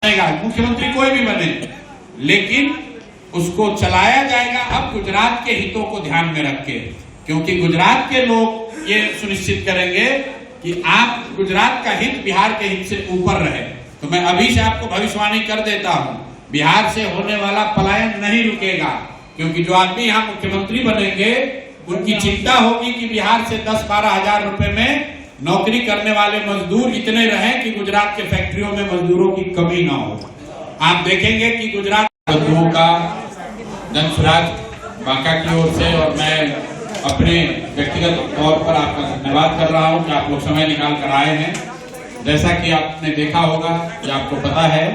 मुख्यमंत्री कोई भी बने, लेकिन उसको चलाया जाएगा अब गुजरात के हितों को ध्यान में रख के, क्योंकि गुजरात के लोग ये सुनिश्चित करेंगे कि आप गुजरात का हित बिहार के हित से ऊपर रहे। तो मैं अभी से आपको भविष्यवाणी कर देता हूं, बिहार से होने वाला पलायन नहीं रुकेगा, क्योंकि जो आदमी यहाँ मुख्यमंत्री बनेंगे उनकी चिंता होगी कि बिहार से 10-12 हजार रुपए में नौकरी करने वाले मजदूर इतने रहें कि गुजरात के फैक्ट्रियों में मजदूरों की कमी ना हो। आप देखेंगे कि गुजरात मजदूरों का जनसुराज बांका की ओर से, और मैं अपने व्यक्तिगत तौर पर आपका धन्यवाद कर रहा हूं कि आप लोग समय निकाल कर आए हैं। जैसा कि आपने देखा होगा कि आपको पता है,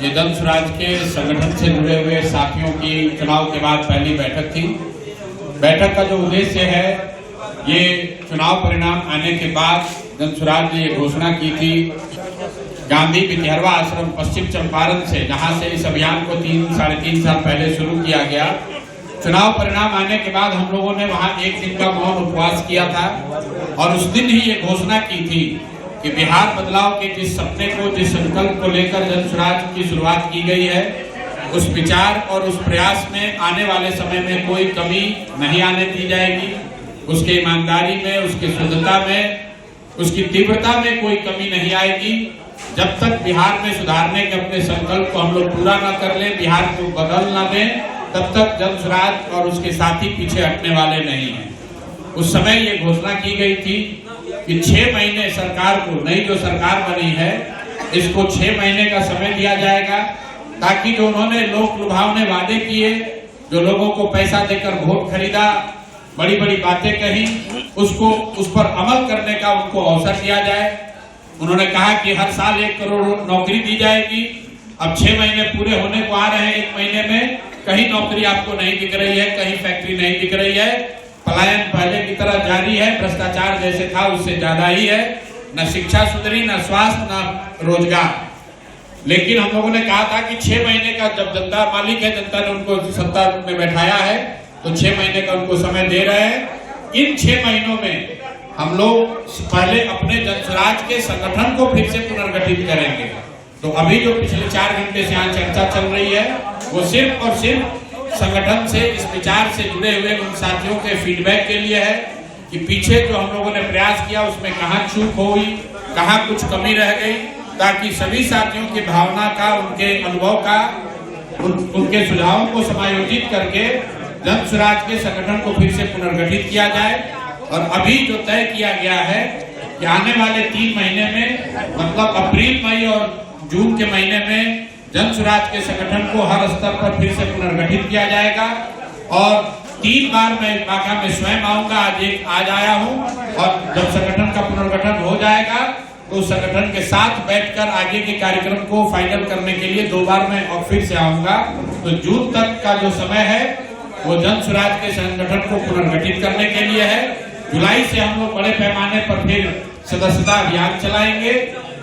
ये जनसुराज के संगठन से जुड़े हुए साथियों की चुनाव के बाद पहली बैठक थी। बैठक का जो उद्देश्य है, ये चुनाव परिणाम आने के बाद जनसुराज ने ये घोषणा की थी गांधी विद्यारवा आश्रम पश्चिम चंपारण से, जहां से इस अभियान को 3-3.5 साल पहले शुरू किया गया। चुनाव परिणाम आने के बाद हम लोगों ने वहां एक दिन का मौन उपवास किया था और उस दिन ही ये घोषणा की थी कि बिहार बदलाव के जिस सपने को, जिस संकल्प को लेकर जनसुराज की शुरुआत की गई है, उस विचार और उस प्रयास में आने वाले समय में कोई कमी नहीं आने दी जाएगी। उसके ईमानदारी में, उसकी शुद्धता में, उसकी तीव्रता में कोई कमी नहीं आएगी। जब तक बिहार में सुधारने के अपने संकल्प को हम लोग पूरा न कर ले, बिहार को बदल न दें, तब तक जनसुराज और उसके साथी पीछे हटने वाले नहीं हैं। उस समय ये घोषणा की गई थी कि 6 महीने सरकार को, नई जो सरकार बनी है, इसको 6 महीने का समय दिया जाएगा, ताकि जो उन्होंने लोक लुभावने वादे किए, जो लोगों को पैसा देकर वोट खरीदा, बड़ी बड़ी बातें कही, उसको उस पर अमल करने का उनको अवसर दिया जाए। उन्होंने कहा कि हर साल 1 करोड़ नौकरी दी जाएगी। अब 6 महीने पूरे होने को आ रहे हैं, 1 महीने में कहीं नौकरी आपको नहीं दिख रही है, कहीं फैक्ट्री नहीं दिख रही है। पलायन पहले की तरह जारी है, भ्रष्टाचार जैसे था उससे ज्यादा ही है। न शिक्षा सुधरी, न स्वास्थ्य, न रोजगार। लेकिन हम लोगों ने कहा था कि 6 महीने का, जब जनता मालिक है, जनता ने उनको सत्ता में बैठाया है, तो 6 महीने का उनको समय दे रहे हैं। इन 6 महीनों में हम लोग पहले अपने जनसुराज के संगठन को फिर से पुनर्गठित करेंगे। तो अभी जो पिछले 4 घंटे से यहाँ चर्चा चल रही है, वो सिर्फ और सिर्फ संगठन से, इस विचार से जुड़े हुए उन साथियों के फीडबैक के लिए है कि पीछे जो हम लोगों ने प्रयास किया उसमें कहाँ चूक हुई, कहाँ कुछ कमी रह गई, ताकि सभी साथियों की भावना का, उनके अनुभव का, उनके सुझावों को समायोजित करके जनसुराज के संगठन को फिर से पुनर्गठित किया जाए। और अभी जो तय किया गया है कि आने वाले 3 महीने में, मतलब अप्रैल, मई और जून के महीने में जनसुराज के संगठन को हर स्तर पर फिर से पुनर्गठित किया जाएगा। और 3 बार मैं बांका में स्वयं आऊंगा, आज आया हूं, और जब संगठन का पुनर्गठन हो जाएगा तो संगठन के साथ बैठकर आगे के कार्यक्रम को फाइनल करने के लिए 2 बार मैं और फिर से आऊंगा। तो जून तक का जो समय है वो जनसुराज के संगठन को पुनर्गठित करने के लिए है। जुलाई से हम लोग बड़े पैमाने पर फिर सदस्यता अभियान चलाएंगे।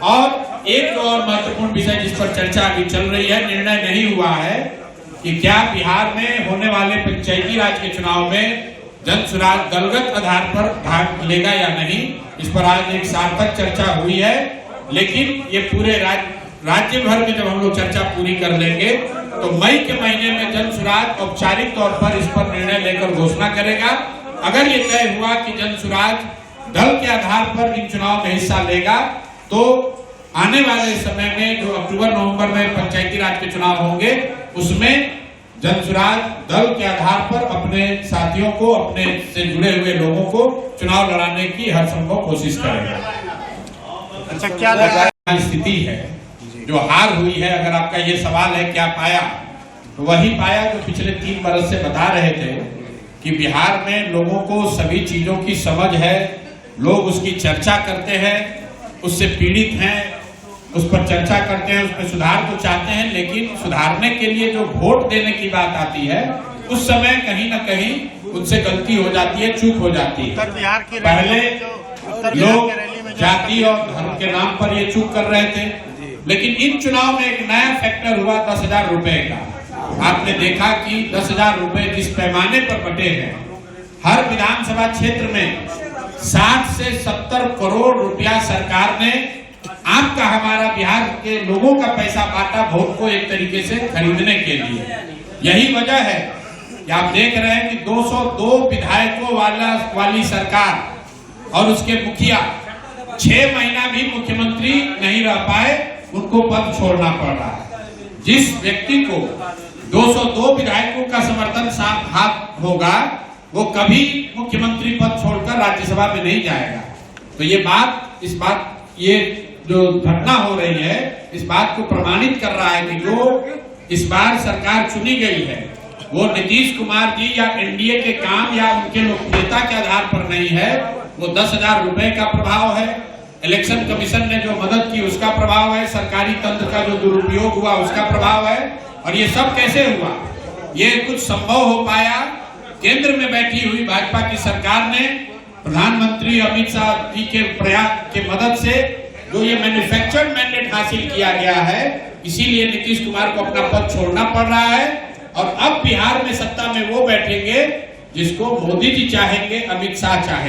और एक और महत्वपूर्ण विषय जिस पर चर्चा अभी चल रही है, निर्णय नहीं हुआ है कि क्या बिहार में होने वाले पंचायती राज के चुनाव में जनसुराज दलगत आधार पर भाग लेगा या नहीं। इस पर आज एक सार्थक चर्चा हुई है, लेकिन ये पूरे राज्य भर में जब हम लोग चर्चा पूरी कर लेंगे तो मई के महीने में जनसुराज औपचारिक तौर पर इस पर निर्णय लेकर घोषणा करेगा। अगर ये तय हुआ कि जनसुराज दल के आधार पर इन चुनाव में हिस्सा लेगा, तो आने वाले समय में जो अक्टूबर-नवंबर में पंचायती राज के चुनाव होंगे, उसमें जनसुराज दल के आधार पर अपने साथियों को, अपने से जुड़े हुए लोगों को चुनाव लड़ाने की हर संभव कोशिश करेगा। अच्छा, क्या स्थिति है जो हार हुई है, अगर आपका ये सवाल है क्या पाया, तो वही पाया जो पिछले 3 बरस से बता रहे थे कि बिहार में लोगों को सभी चीजों की समझ है, लोग उसकी चर्चा करते हैं, उससे पीड़ित हैं, उस पर चर्चा करते हैं, उसमें सुधार को चाहते हैं, लेकिन सुधारने के लिए जो वोट देने की बात आती है, उस समय कहीं ना कहीं उनसे गलती हो जाती है, चूक हो जाती है। पहले लोग जाति और धर्म के नाम पर ये चूक कर रहे थे, लेकिन इन चुनाव में एक नया फैक्टर हुआ 10,000 रुपए का। आपने देखा कि 10,000 रुपए जिस पैमाने पर बटे हैं, हर विधानसभा क्षेत्र में 60 से 70 करोड़ रुपया सरकार ने आपका हमारा बिहार के लोगों का पैसा बांटा वोट को एक तरीके से खरीदने के लिए। यही वजह है कि आप देख रहे हैं कि 202 विधायकों वाली सरकार और उसके मुखिया 6 महीना भी मुख्यमंत्री नहीं रह पाए, उनको पद छोड़ना पड़ रहा है। जिस व्यक्ति को 202 विधायकों का समर्थन साथ हाथ होगा वो कभी मुख्यमंत्री पद छोड़कर राज्यसभा में नहीं जाएगा। तो ये जो घटना हो रही है इस बात को प्रमाणित कर रहा है कि जो इस बार सरकार चुनी गई है वो नीतीश कुमार जी या एनडीए के काम या उनके लोकप्रियता के आधार पर नहीं है, वो 10,000 रुपए का प्रभाव है, इलेक्शन कमीशन ने जो मदद की उसका प्रभाव है, सरकारी तंत्र का जो दुरुपयोग हुआ उसका प्रभाव है। और ये सब कैसे हुआ? ये कुछ संभव हो पाया केंद्र में बैठी हुई भाजपा की सरकार ने प्रधानमंत्री अमित शाह जी के प्रयास के मदद से जो ये मैन्युफैक्चर्ड मैंडेट हासिल किया गया है, इसीलिए नीतीश कुमार को अपना पद छोड़ना पड़ रहा है। और अब बिहार में सत्ता में वो बैठेंगे जिसको मोदी जी चाहेंगे, अमित शाह चाहेंगे।